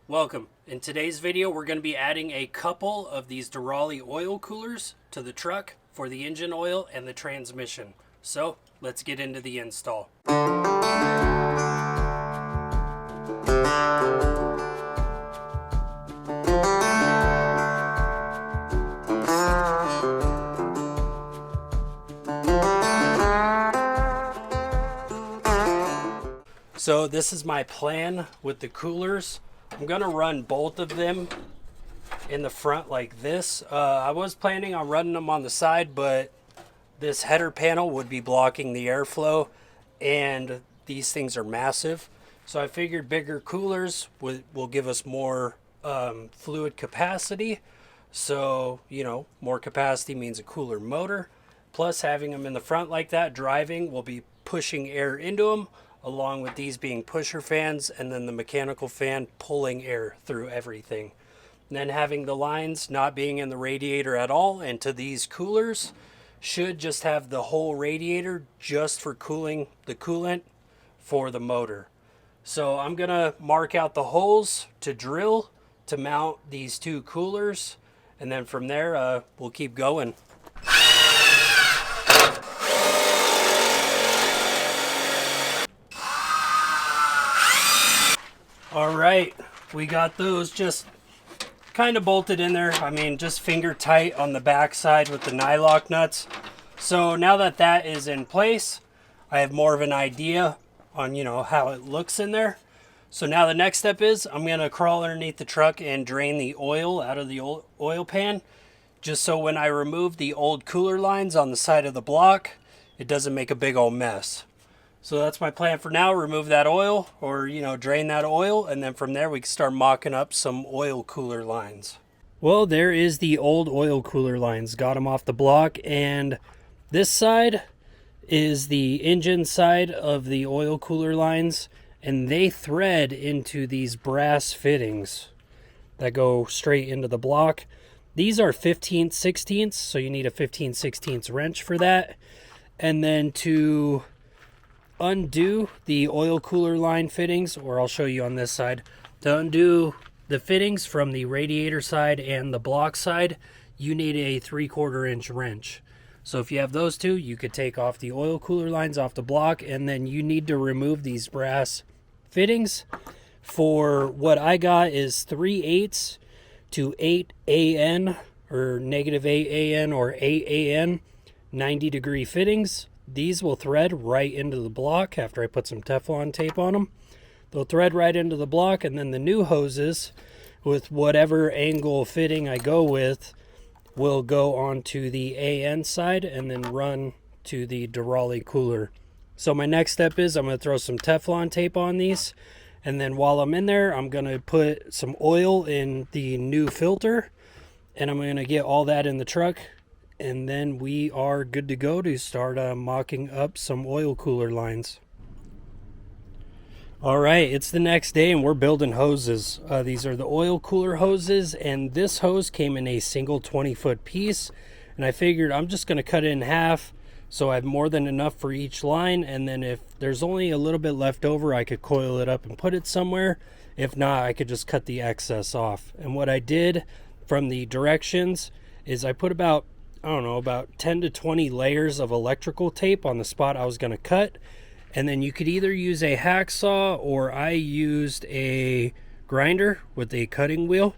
Welcome. In today's video, we're going to be adding a couple of these Derale oil coolers to the truck for the engine oil and the transmission. So let's get into the install. So this is my plan with the coolers. I'm gonna run both of them in the front like this. I was planning on running them on the side, but this header panel would be blocking the airflow, and these things are massive. So I figured bigger coolers will give us more fluid capacity. So, you know, more capacity means a cooler motor. Plus, having them in the front like that, driving, will be pushing air into them, along with these being pusher fans, and then the mechanical fan pulling air through everything. And then having the lines not being in the radiator at all into these coolers should just have the whole radiator just for cooling the coolant for the motor. So I'm gonna mark out the holes to drill to mount these two coolers, and then from there we'll keep going. All right, we got those just kind of bolted in there. I mean, just finger tight on the back side with the nylock nuts. So now that that is in place, I have more of an idea on, you know, how it looks in there. So now the next step is I'm gonna crawl underneath the truck and drain the oil out of the oil pan, just so when I remove the old cooler lines on the side of the block, it doesn't make a big old mess. So that's my plan for now. Remove that oil, or, you know, drain that oil, and then from there we can start mocking up some oil cooler lines. Well, there is the old oil cooler lines. Got them off the block, and this side is the engine side of the oil cooler lines, and they thread into these brass fittings that go straight into the block. These are 15/16, so you need a 15/16 wrench for that. And then to undo the oil cooler line fittings, or I'll show you on this side, to undo the fittings from the radiator side and the block side, you need a 3/4 inch wrench. So if you have those two, you could take off the oil cooler lines off the block, and then you need to remove these brass fittings. For what I got is 3/8 to 8 AN, or -8 AN or 8 AN 90-degree fittings. These will thread right into the block after I put some Teflon tape on them. They'll thread right into the block, and then the new hoses, with whatever angle fitting I go with, will go onto the AN side and then run to the Derale cooler. So my next step is I'm going to throw some Teflon tape on these, and then while I'm in there, I'm going to put some oil in the new filter, and I'm going to get all that in the truck. And then we are good to go to start mocking up some oil cooler lines. All right, it's the next day and we're building hoses. These are the oil cooler hoses, and this hose came in a single 20-foot piece. And I figured I'm just going to cut it in half so I have more than enough for each line. And then if there's only a little bit left over, I could coil it up and put it somewhere. If not, I could just cut the excess off. And what I did from the directions is I put about 10 to 20 layers of electrical tape on the spot I was going to cut. And then you could either use a hacksaw, or I used a grinder with a cutting wheel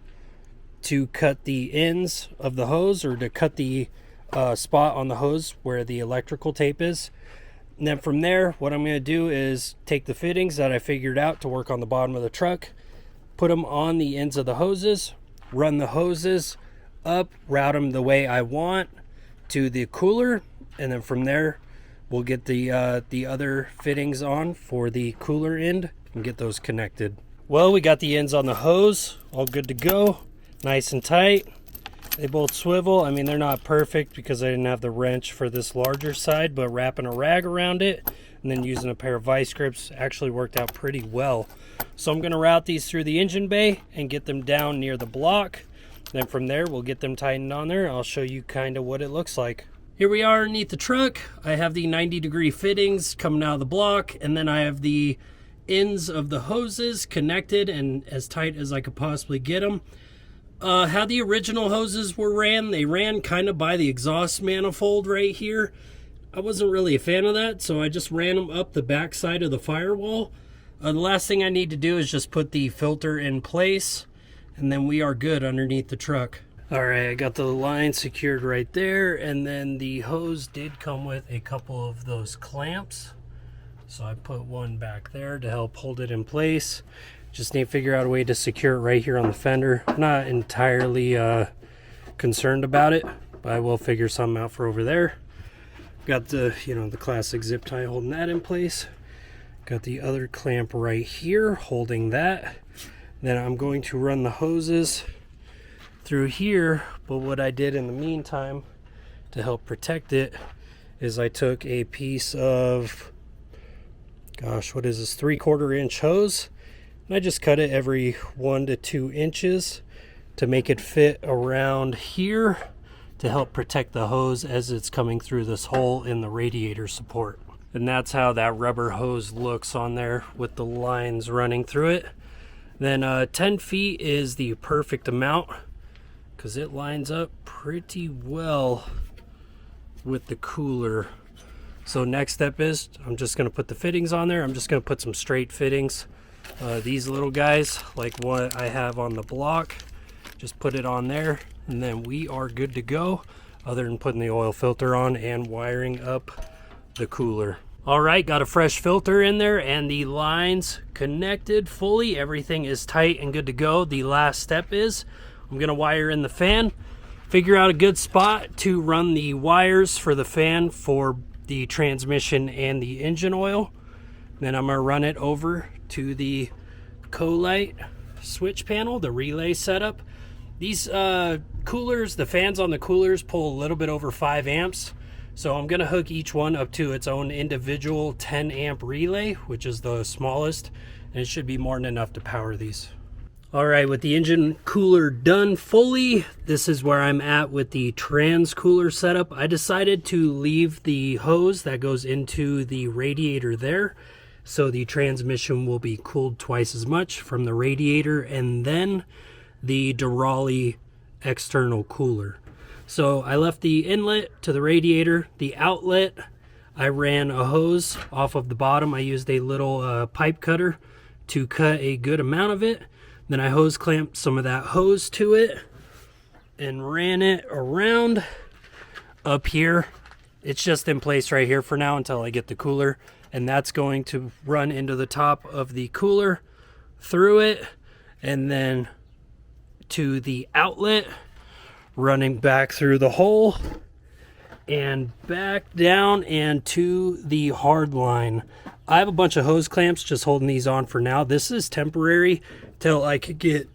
to cut the ends of the hose, or to cut the spot on the hose where the electrical tape is. And then from there, what I'm going to do is take the fittings that I figured out to work on the bottom of the truck, put them on the ends of the hoses, run the hoses up, route them the way I want to the cooler, and then from there we'll get the other fittings on for the cooler end and get those connected. Well, we got the ends on the hose all good to go, nice and tight. They both swivel. I mean, they're not perfect because I didn't have the wrench for this larger side, but wrapping a rag around it and then using a pair of vice grips actually worked out pretty well. So I'm going to route these through the engine bay and get them down near the block. Then from there, we'll get them tightened on there. I'll show you kind of what it looks like. Here we are underneath the truck. I have the 90-degree fittings coming out of the block, and then I have the ends of the hoses connected and as tight as I could possibly get them. How the original hoses were ran, they ran kind of by the exhaust manifold right here. I wasn't really a fan of that, so I just ran them up the back side of the firewall. The last thing I need to do is just put the filter in place, and then we are good underneath the truck. Alright, I got the line secured right there, and then the hose did come with a couple of those clamps. So I put one back there to help hold it in place. Just need to figure out a way to secure it right here on the fender. I'm not entirely concerned about it, but I will figure something out for over there. Got the, the classic zip tie holding that in place. Got the other clamp right here holding that. Then I'm going to run the hoses through here, but what I did in the meantime to help protect it is I took a piece of, gosh, what is this, 3/4 inch hose, and I just cut it every 1 to 2 inches to make it fit around here to help protect the hose as it's coming through this hole in the radiator support. And that's how that rubber hose looks on there with the lines running through it. Then 10 feet is the perfect amount because it lines up pretty well with the cooler. So next step is I'm just going to put the fittings on there. I'm just going to put some straight fittings. These little guys, like what I have on the block, just put it on there, and then we are good to go, other than putting the oil filter on and wiring up the cooler. All right, got a fresh filter in there and the lines connected fully. Everything is tight and good to go. The last step is I'm going to wire in the fan, figure out a good spot to run the wires for the fan for the transmission and the engine oil. Then I'm going to run it over to the co-light switch panel, the relay setup. These coolers, the fans on the coolers pull a little bit over 5 amps. So I'm going to hook each one up to its own individual 10 amp relay, which is the smallest, and it should be more than enough to power these. All right, with the engine cooler done fully, this is where I'm at with the trans cooler setup. I decided to leave the hose that goes into the radiator there, so the transmission will be cooled twice as much from the radiator and then the Derale external cooler. So I left the inlet to the radiator. The outlet, I ran a hose off of the bottom. I used a little pipe cutter to cut a good amount of it. Then I hose clamped some of that hose to it and ran it around up here. It's just in place right here for now until I get the cooler. And that's going to run into the top of the cooler, through it, and then to the outlet, running back through the hole and back down and to the hard line. I have a bunch of hose clamps just holding these on for now. This is temporary till I could get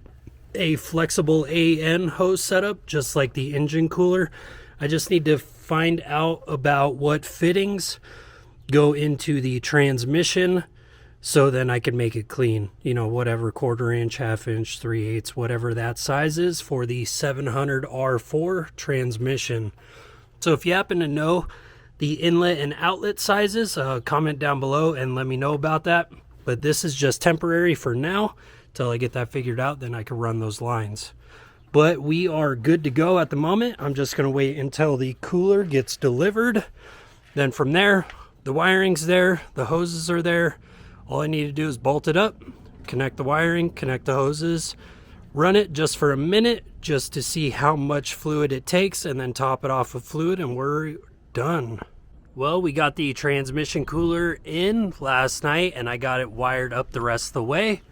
a flexible AN hose setup, just like the engine cooler. I just need to find out about what fittings go into the transmission, so then I can make it clean. Whatever 1/4 inch, 1/2 inch, 3/8, whatever that size is for the 700 R4 transmission. So if you happen to know the inlet and outlet sizes, comment down below and let me know about that. But this is just temporary for now till I get that figured out, then I can run those lines. But we are good to go at the moment. I'm just going to wait until the cooler gets delivered. Then from there, the wiring's there, the hoses are there. All I need to do is bolt it up, connect the wiring, connect the hoses, run it just for a minute just to see how much fluid it takes, and then top it off with fluid, and we're done. Well, we got the transmission cooler in last night, and I got it wired up the rest of the way.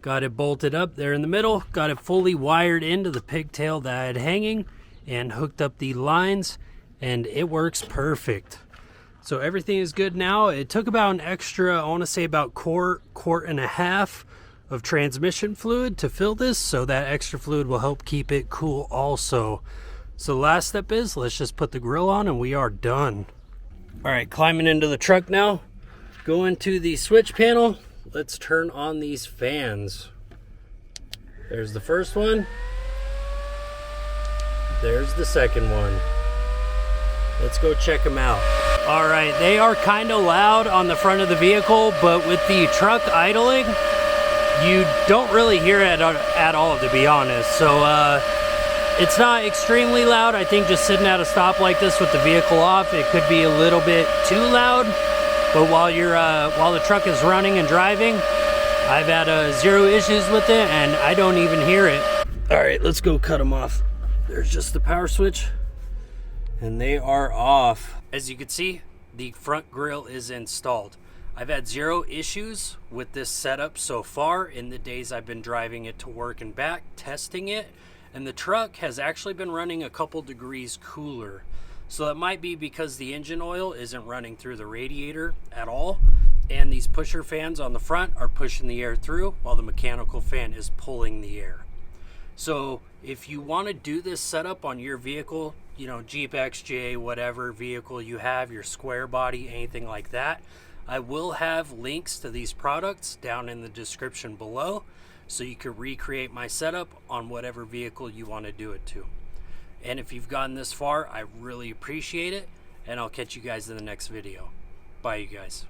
Got it bolted up there in the middle, got it fully wired into the pigtail that I had hanging, and hooked up the lines, and it works perfect. So everything is good now. It took about an extra, I want to say about quart and a half of transmission fluid to fill this, so that extra fluid will help keep it cool also. So the last step is, let's just put the grill on and we are done. All right, climbing into the truck now. Go into the switch panel. Let's turn on these fans. There's the first one. There's the second one. Let's go check them out. All right, they are kind of loud on the front of the vehicle, but with the truck idling, you don't really hear it at all, to be honest. So it's not extremely loud. I think just sitting at a stop like this with the vehicle off, it could be a little bit too loud. But while the truck is running and driving, I've had zero issues with it, and I don't even hear it. All right, let's go cut them off. There's just the power switch, and they are off. As you can see, the front grille is installed. I've had zero issues with this setup so far in the days I've been driving it to work and back, testing it, and the truck has actually been running a couple degrees cooler. So that might be because the engine oil isn't running through the radiator at all, and these pusher fans on the front are pushing the air through while the mechanical fan is pulling the air. So if you want to do this setup on your vehicle, you know, Jeep XJ, whatever vehicle you have, your SquareBody, anything like that, I will have links to these products down in the description below, so you can recreate my setup on whatever vehicle you want to do it to. And if you've gotten this far, I really appreciate it, and I'll catch you guys in the next video. Bye, you guys.